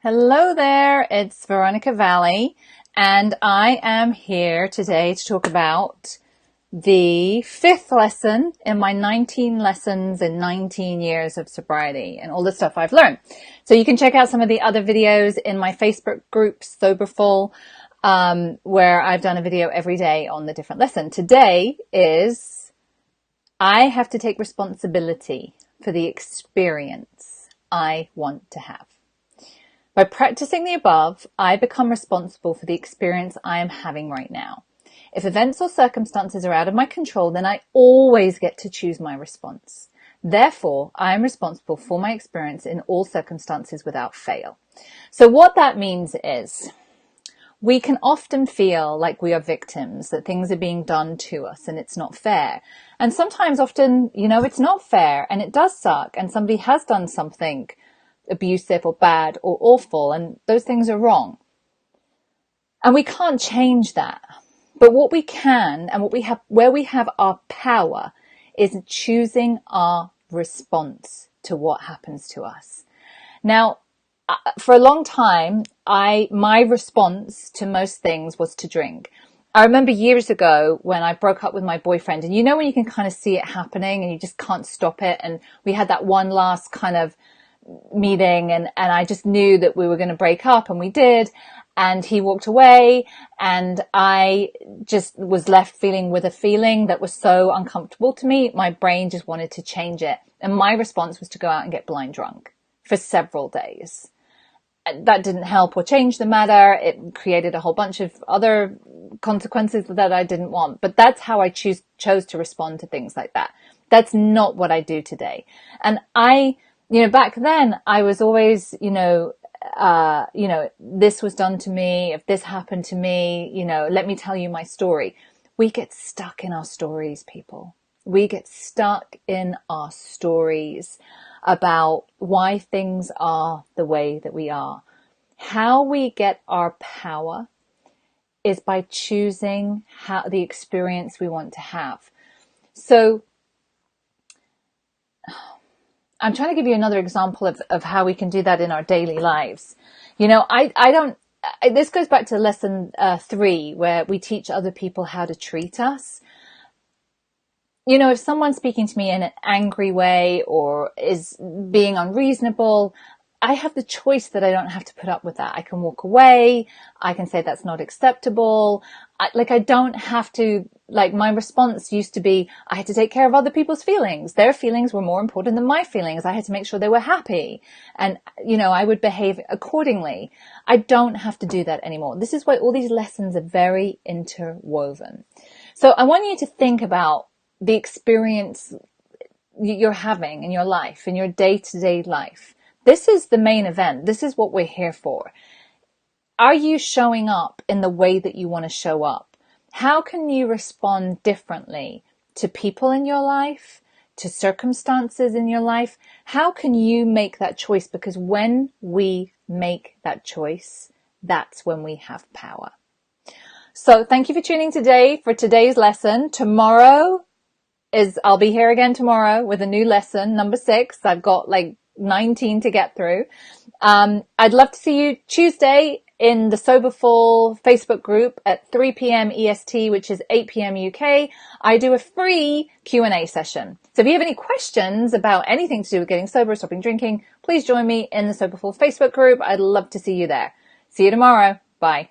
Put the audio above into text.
Hello there, it's Veronica Valley, and I am here today to talk about the fifth lesson in my 19 lessons in 19 years of sobriety and all the stuff I've learned. So you can check out some of the other videos in my Facebook group, Soberful, where I've done a video every day on the different lesson. Today is I have to take responsibility for the experience I want to have. By practicing the above, I become responsible for the experience I am having right now. If events or circumstances are out of my control, then I always get to choose my response. Therefore, I am responsible for my experience in all circumstances without fail. So what that means is we can often feel like we are victims, that things are being done to us and it's not fair. And sometimes often, it's not fair and it does suck and somebody has done something abusive or bad or awful, and those things are wrong. And we can't change that. But what we can and where we have our power is choosing our response to what happens to us. Now, for a long time, my response to most things was to drink. I remember years ago when I broke up with my boyfriend, and when you can kind of see it happening and you just can't stop it. And we had that one last kind of meeting and I just knew that we were going to break up, and we did. And he walked away and I just was left feeling with a feeling that was so uncomfortable to me. My brain just wanted to change it. And my response was to go out and get blind drunk for several days. That didn't help or change the matter. It created a whole bunch of other consequences that I didn't want. But that's how I chose to respond to things like that. That's not what I do today. And back then I was always, this was done to me. If this happened to me, let me tell you my story. We get stuck in our stories, people. We get stuck in our stories about why things are the way that we are. How we get our power is by choosing the experience we want to have. So I'm trying to give you another example of how we can do that in our daily lives. This goes back to lesson 3, where we teach other people how to treat us. If someone's speaking to me in an angry way or is being unreasonable, I have the choice that I don't have to put up with that. I can walk away. I can say that's not acceptable. I don't have to, my response used to be, I had to take care of other people's feelings. Their feelings were more important than my feelings. I had to make sure they were happy. And, I would behave accordingly. I don't have to do that anymore. This is why all these lessons are very interwoven. So I want you to think about the experience you're having in your life, in your day-to-day life. This is the main event. This is what we're here for. Are you showing up in the way that you want to show up? How can you respond differently to people in your life, to circumstances in your life? How can you make that choice? Because when we make that choice, that's when we have power. So thank you for tuning today for today's lesson. I'll be here again tomorrow with a new lesson, number 6. I've got 19 to get through. I'd love to see you Tuesday in the Soberful Facebook group at 3 p.m. EST, which is 8 p.m. UK. I do a free Q&A session. So if you have any questions about anything to do with getting sober, stopping drinking, please join me in the Soberful Facebook group. I'd love to see you there. See you tomorrow. Bye.